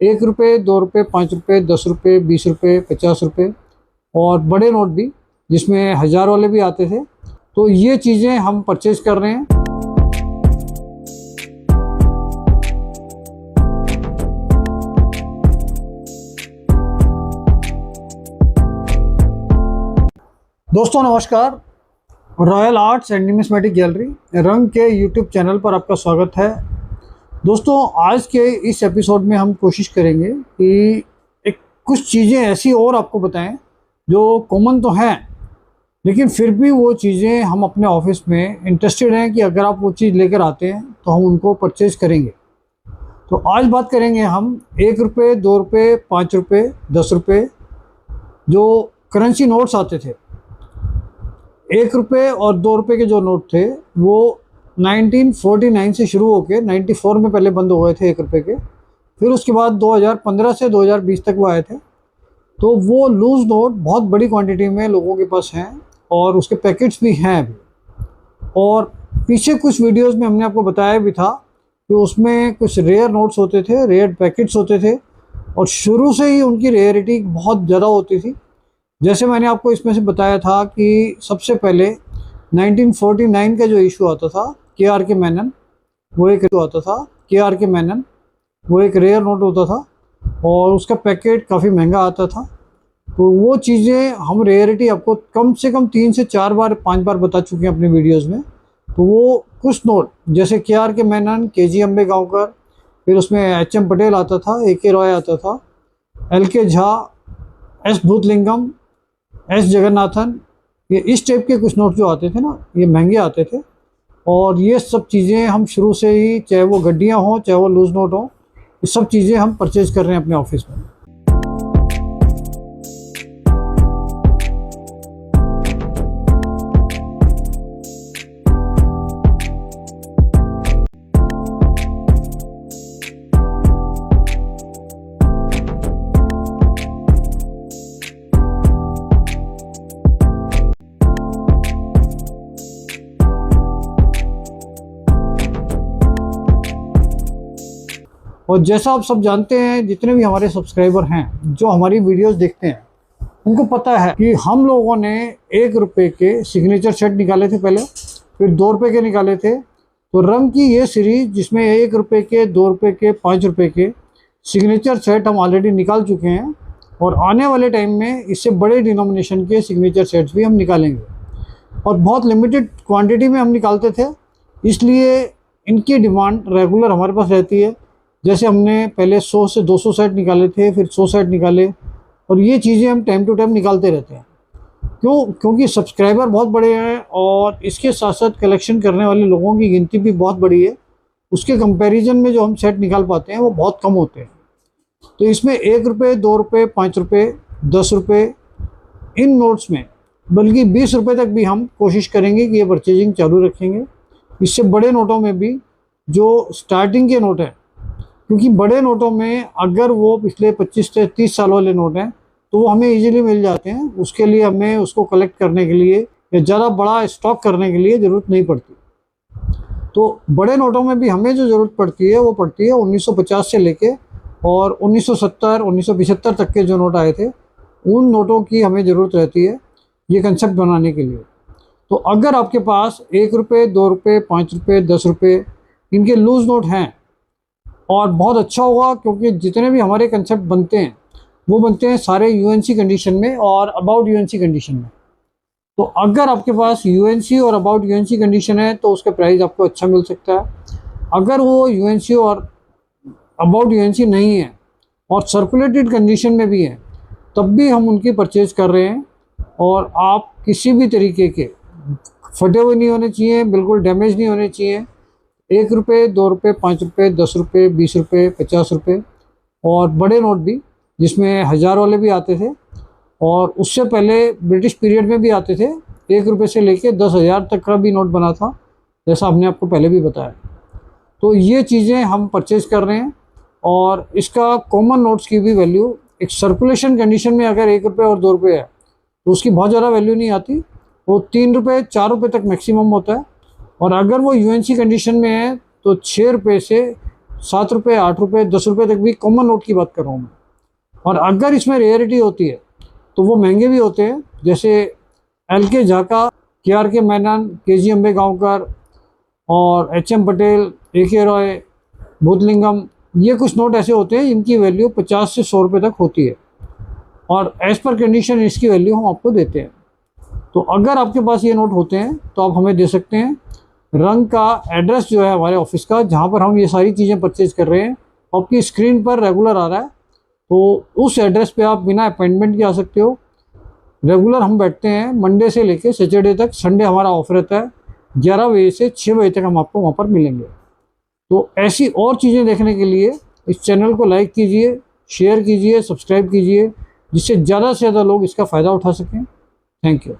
1 रुपये, 2 रुपये, 5 रुपये, 10 रुपये, 20 रुपये, 50 रुपये और बड़े नोट भी जिसमें 1000 वाले भी आते थे। तो ये चीज़ें हम परचेज कर रहे हैं। दोस्तों नमस्कार, royal arts and numismatic gallery रंग के यूट्यूब चैनल पर आपका स्वागत है। दोस्तों आज के इस एपिसोड में हम कोशिश करेंगे कि कुछ चीज़ें ऐसी और आपको बताएं जो कॉमन तो हैं, लेकिन फिर भी वो चीज़ें हम अपने ऑफिस में इंटरेस्टेड हैं कि अगर आप वो चीज़ लेकर आते हैं तो हम उनको परचेज करेंगे। तो आज बात करेंगे हम 1 रुपये, 2 रुपये, 5 रुपये, 10 रुपये जो करेंसी नोट्स आते थे। 1 रुपये और 2 रुपये के जो नोट थे वो 1949 से शुरू होकर 94 में पहले बंद हो गए थे 1 रुपये के। फिर उसके बाद 2015 से 2020 तक वो आए थे। तो वो लूज़ नोट बहुत बड़ी क्वांटिटी में लोगों के पास हैं और उसके पैकेट्स भी हैं अभी। और पीछे कुछ वीडियोस में हमने आपको बताया भी था कि उसमें कुछ रेयर नोट्स होते थे, रेयर पैकेट्स होते थे और शुरू से ही उनकी रेयरिटी बहुत ज़्यादा होती थी। जैसे मैंने आपको इसमें से बताया था कि सबसे पहले 1949 का जो इशू आता था के मेनन, वो एक इशू आता था के मेनन, वो एक रेयर नोट होता था और उसका पैकेट काफ़ी महंगा आता था। तो वो चीज़ें हम रेयरिटी आपको कम से कम 3 से 4 बार 5 बार बता चुके हैं अपने वीडियोस में। तो वो कुछ नोट जैसे के मेनन, KG अम्बेगांवकर, फिर उसमें HM पटेल आता था, AK रॉय आता था, LK Jha, S भूतलिंगम, S Jagannathan, ये इस टाइप के कुछ नोट जो आते थे ना, ये महंगे आते थे। और ये सब चीज़ें हम शुरू से ही, चाहे वो गड्डियाँ हों चाहे वो लूज़ नोट हों, ये सब चीज़ें हम परचेज़ कर रहे हैं अपने ऑफिस में। और जैसा आप सब जानते हैं, जितने भी हमारे सब्सक्राइबर हैं जो हमारी वीडियोस देखते हैं, उनको पता है कि हम लोगों ने 1 रुपये के सिग्नेचर सेट निकाले थे पहले, फिर 2 रुपये के निकाले थे। तो रंग की ये सीरीज जिसमें 1 रुपये के, 2 रुपये के, 5 रुपये के सिग्नेचर सेट हम ऑलरेडी निकाल चुके हैं और आने वाले टाइम में इससे बड़े डिनोमिनेशन के सिग्नेचर सेट्स भी हम निकालेंगे। और बहुत लिमिटेड क्वान्टिटी में हम निकालते थे, इसलिए इनकी डिमांड रेगुलर हमारे पास रहती है। जैसे हमने पहले 100 से 200 सेट निकाले थे, फिर 100 सेट निकाले और ये चीज़ें हम टाइम टू टाइम निकालते रहते हैं। क्योंकि सब्सक्राइबर बहुत बड़े हैं और इसके साथ साथ कलेक्शन करने वाले लोगों की गिनती भी बहुत बड़ी है। उसके कंपैरिजन में जो हम सेट निकाल पाते हैं वो बहुत कम होते हैं। तो इसमें 1 रुपये, 2 रुपये, 5 रुपये, 10 रुपये इन नोट्स में, बल्कि 20 रुपये तक भी हम कोशिश करेंगे कि ये परचेजिंग चालू रखेंगे। इससे बड़े नोटों में भी जो स्टार्टिंग के नोट हैं, क्योंकि बड़े नोटों में अगर वो पिछले 25 से 30 साल वाले नोट हैं तो वो हमें इजीली मिल जाते हैं। उसके लिए हमें उसको कलेक्ट करने के लिए या ज़्यादा बड़ा स्टॉक करने के लिए ज़रूरत नहीं पड़ती। तो बड़े नोटों में भी हमें जो ज़रूरत पड़ती है वो पड़ती है 1950 से लेके और 1970, 1975 तक के जो नोट आए थे, उन नोटों की हमें ज़रूरत रहती है ये कंसेप्ट बनाने के लिए। तो अगर आपके पास 1 रुपये, 2 रुपये, 5 रुपये, 10 रुपये इनके लूज़ नोट हैं और बहुत अच्छा होगा, क्योंकि जितने भी हमारे कंसेप्ट बनते हैं वो बनते हैं सारे यूएनसी कंडीशन में और अबाउट यूएनसी कंडीशन में। तो अगर आपके पास यूएनसी और अबाउट यूएनसी कंडीशन है तो उसका प्राइस आपको अच्छा मिल सकता है। अगर वो यूएनसी और अबाउट यूएनसी नहीं है और सर्कुलेटेड कंडीशन में भी है, तब भी हम उनकी परचेज कर रहे हैं। और आप किसी भी तरीके के फटे हुए नहीं होने चाहिए, बिल्कुल डैमेज नहीं होने चाहिए। 1 रुपये, 2 रुपये, 5 रुपये, 10 रुपये, 20 रुपये, 50 रुपये और बड़े नोट भी जिसमें 1000 वाले भी आते थे और उससे पहले ब्रिटिश पीरियड में भी आते थे। 1 रुपये से लेके 10,000 तक का भी नोट बना था, जैसा हमने आपको पहले भी बताया। तो ये चीज़ें हम परचेज कर रहे हैं और इसका कॉमन नोट्स की भी वैल्यू एक सर्कुलेशन कंडीशन में अगर 1 रुपये और 2 रुपये है तो उसकी बहुत ज़्यादा वैल्यू नहीं आती, वो 3 रुपये 4 रुपये तक मैक्सिमम होता है। और अगर वो यूएनसी कंडीशन में है तो 6 रुपये से 7 रुपये, 8 रुपये, 10 रुपये तक भी कॉमन नोट की बात कर रहा हूँ मैं। और अगर इसमें रेयरिटी होती है तो वो महंगे भी होते हैं, जैसे LK झाका, KRK मैनन, KG अम्बेगांवकर और HM पटेल, AK रॉय, भूतलिंगम, ये कुछ नोट ऐसे होते हैं इनकी वैल्यू 50 से 100 रुपये तक होती है और एज पर कंडीशन इसकी वैल्यू हम आपको देते हैं। तो अगर आपके पास ये नोट होते हैं तो आप हमें दे सकते हैं। रंग का एड्रेस जो है हमारे ऑफिस का, जहाँ पर हम ये सारी चीज़ें परचेज कर रहे हैं, आपकी स्क्रीन पर रेगुलर आ रहा है, तो उस एड्रेस पे आप बिना अपॉइंटमेंट के आ सकते हो। रेगुलर हम बैठते हैं मंडे से लेके सैटरडे तक, संडे हमारा ऑफ रहता है, 11 बजे से 6 बजे तक हम आपको वहाँ पर मिलेंगे। तो ऐसी और चीज़ें देखने के लिए इस चैनल को लाइक कीजिए, शेयर कीजिए, सब्सक्राइब कीजिए, जिससे ज़्यादा से ज़्यादा लोग इसका फ़ायदा उठा सकें। Thank you.